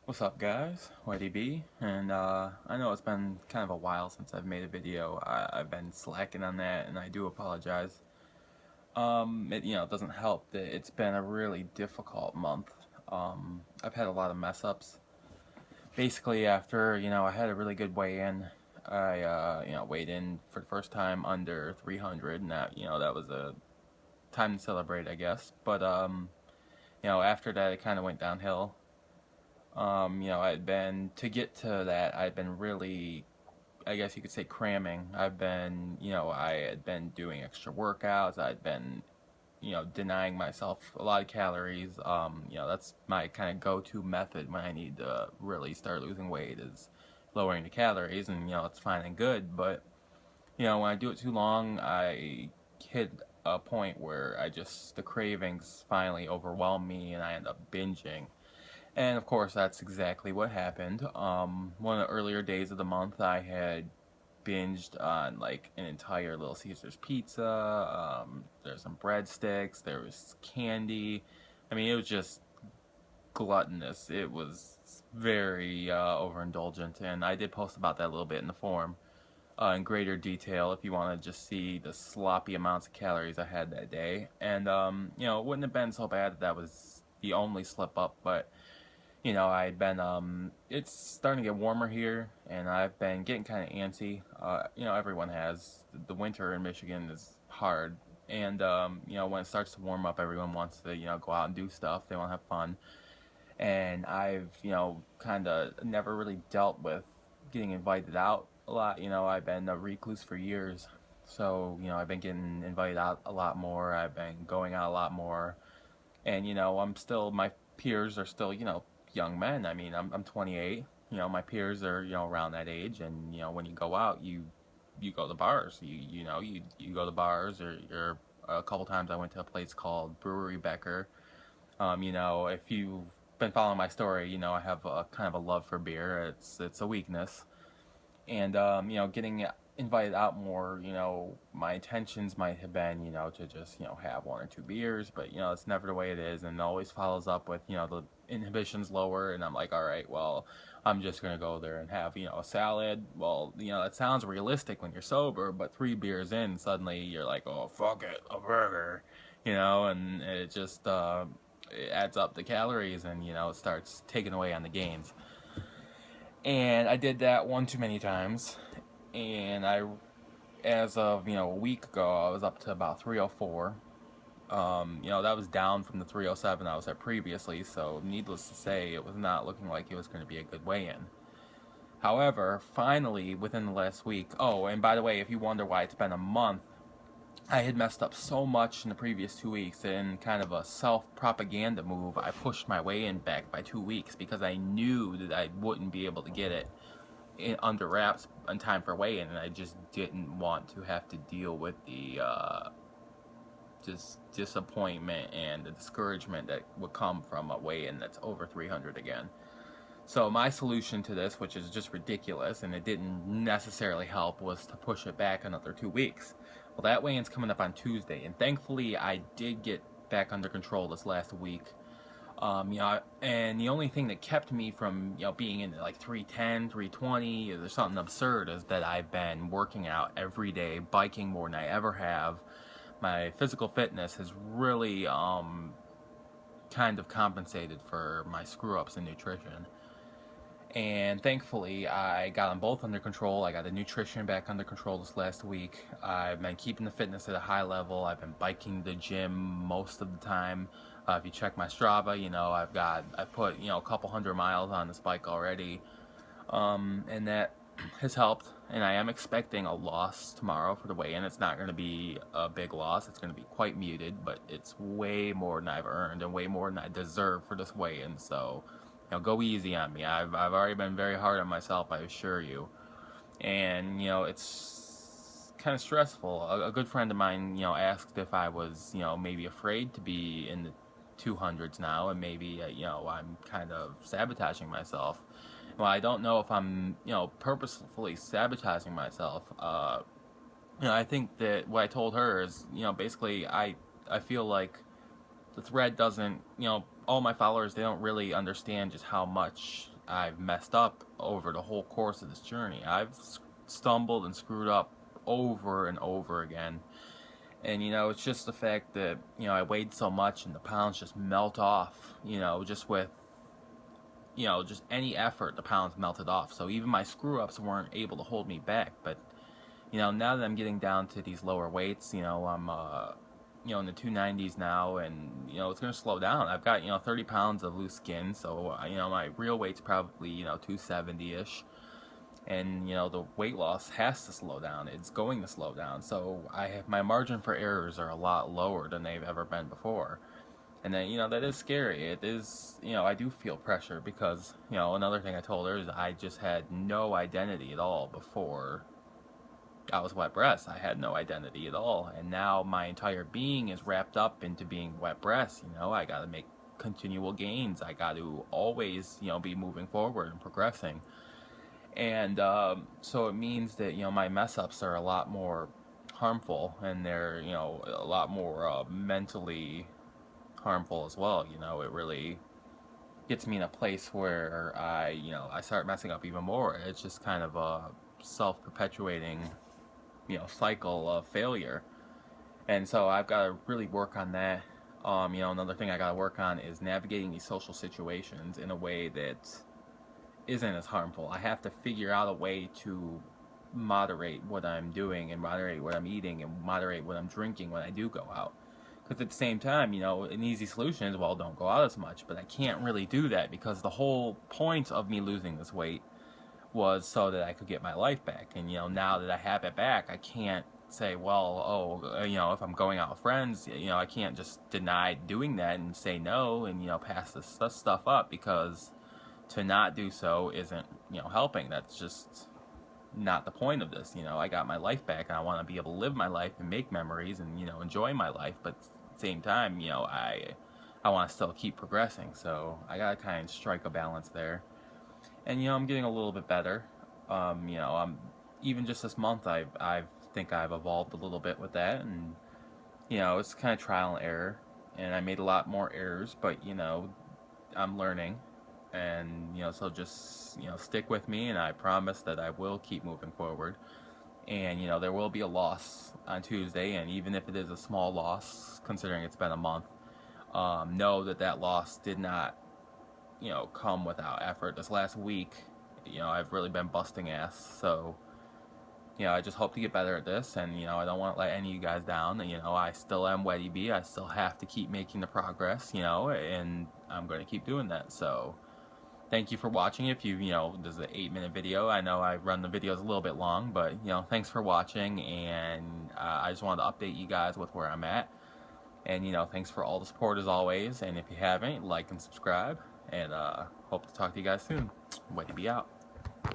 What's up, guys? YDB, and I know it's been kind of a while since I've made a video. I've been slacking on that, and I do apologize. It doesn't help that it's been a really difficult month. I've had a lot of mess ups. Basically, after I had a really good weigh-in, I weighed in for the first time under 300, and that was a time to celebrate, I guess. But after that, it kind of went downhill. I'd been to get to that. I'd been really, I guess you could say, cramming. I had been doing extra workouts. I'd been, denying myself a lot of calories. That's my kind of go-to method when I need to really start losing weight is lowering the calories, and it's fine and good. But when I do it too long, I hit a point where the cravings finally overwhelm me, and I end up binging. And of course, that's exactly what happened. One of the earlier days of the month, I had binged on like an entire Little Caesars pizza. There's some breadsticks. There was candy. I mean, it was just gluttonous. It was very overindulgent, and I did post about that a little bit in the forum in greater detail if you want to just see the sloppy amounts of calories I had that day. And it wouldn't have been so bad that that was the only slip up, but I'd been, it's starting to get warmer here, and I've been getting kind of antsy. Everyone has. The winter in Michigan is hard, and, when it starts to warm up, everyone wants to, go out and do stuff. They want to have fun. And I've, kind of never really dealt with getting invited out a lot. I've been a recluse for years. So, I've been getting invited out a lot more. I've been going out a lot more. And my peers are still young men. I mean, I'm 28. My peers are around that age, and when you go out, you go to bars. You go to bars, or a couple times I went to a place called Brewery Becker. If you've been following my story, I have a kind of a love for beer. It's a weakness, and getting invited out more, my intentions might have been, to just have one or two beers, but it's never the way it is, and it always follows up with the inhibitions lower, and I'm like, all right, well, I'm just gonna go there and have a salad. Well, that sounds realistic when you're sober, but 3 beers in, suddenly you're like, oh fuck it, a burger, and it just it adds up the calories, and it starts taking away on the gains. And I did that one too many times, and as of a week ago, I was up to about 304. That was down from the 307 I was at previously, so needless to say, it was not looking like it was going to be a good weigh-in. However, finally, within the last week, oh, and by the way, if you wonder why it's been a month, I had messed up so much in the previous 2 weeks that in kind of a self-propaganda move, I pushed my weigh-in back by 2 weeks because I knew that I wouldn't be able to get it under wraps in time for weigh-in, and I just didn't want to have to deal with the just disappointment and the discouragement that would come from a weigh-in that's over 300 again. So my solution to this, which is just ridiculous, and it didn't necessarily help, was to push it back another 2 weeks. Well, that weigh-in's coming up on Tuesday, and thankfully I did get back under control this last week. And the only thing that kept me from, being in like 310, 320, or something absurd, is that I've been working out every day, biking more than I ever have. My physical fitness has really, kind of compensated for my screw-ups in nutrition. And thankfully, I got them both under control. I got the nutrition back under control this last week. I've been keeping the fitness at a high level. I've been biking the gym most of the time. If you check my Strava, I put a couple hundred miles on this bike already, and that has helped. And I am expecting a loss tomorrow for the weigh-in. It's not going to be a big loss. It's going to be quite muted, but it's way more than I've earned and way more than I deserve for this weigh-in. So go easy on me. I've already been very hard on myself, I assure you. And, it's kind of stressful. A good friend of mine, asked if I was, maybe afraid to be in the 200s now, and maybe, I'm kind of sabotaging myself. Well, I don't know if I'm, purposefully sabotaging myself. I think that what I told her is, basically, I feel like the thread doesn't, all my followers, they don't really understand just how much I've messed up over the whole course of this journey. I've stumbled and screwed up over and over again. And, it's just the fact that, I weighed so much and the pounds just melt off, just with, just any effort, the pounds melted off. So even my screw-ups weren't able to hold me back. But, now that I'm getting down to these lower weights, I'm, in the 290s now, and, it's going to slow down. I've got, 30 pounds of loose skin, so, my real weight's probably, 270-ish. And the weight loss has to slow down. It's going to slow down. So my margin for errors are a lot lower than they've ever been before. And then that is scary. It is, I do feel pressure because another thing I told her is I just had no identity at all before I was wet breast. I had no identity at all, and now my entire being is wrapped up into being wet breast. I got to make continual gains. I got to always be moving forward and progressing. And so it means that my mess ups are a lot more harmful, and they're a lot more mentally harmful as well. It really gets me in a place where I start messing up even more. It's just kind of a self-perpetuating cycle of failure. And so I've got to really work on that. Another thing I got to work on is navigating these social situations in a way that isn't as harmful. I have to figure out a way to moderate what I'm doing and moderate what I'm eating and moderate what I'm drinking when I do go out. Because at the same time, an easy solution is, well, don't go out as much. But I can't really do that because the whole point of me losing this weight was so that I could get my life back. And, now that I have it back, I can't say, well, if I'm going out with friends, I can't just deny doing that and say no and, pass this stuff up, because to not do so isn't, helping. That's just not the point of this. I got my life back and I want to be able to live my life and make memories and, enjoy my life. But at the same time, I want to still keep progressing. So I got to kind of strike a balance there. And, I'm getting a little bit better. I'm even just this month, I think I've evolved a little bit with that. And, it's kind of trial and error. And I made a lot more errors, but, I'm learning. And so just stick with me, and I promise that I will keep moving forward. And there will be a loss on Tuesday, and even if it is a small loss, considering it's been a month, know that loss did not come without effort. This last week, I've really been busting ass. So I just hope to get better at this, and I don't want to let any of you guys down. I still am Weddy B. I still have to keep making the progress, and I'm going to keep doing that. So thank you for watching. If you, this is an 8-minute video. I know I run the videos a little bit long, but, thanks for watching, and I just wanted to update you guys with where I'm at. And, thanks for all the support as always, and if you haven't, like and subscribe, and hope to talk to you guys soon. Weddy B out.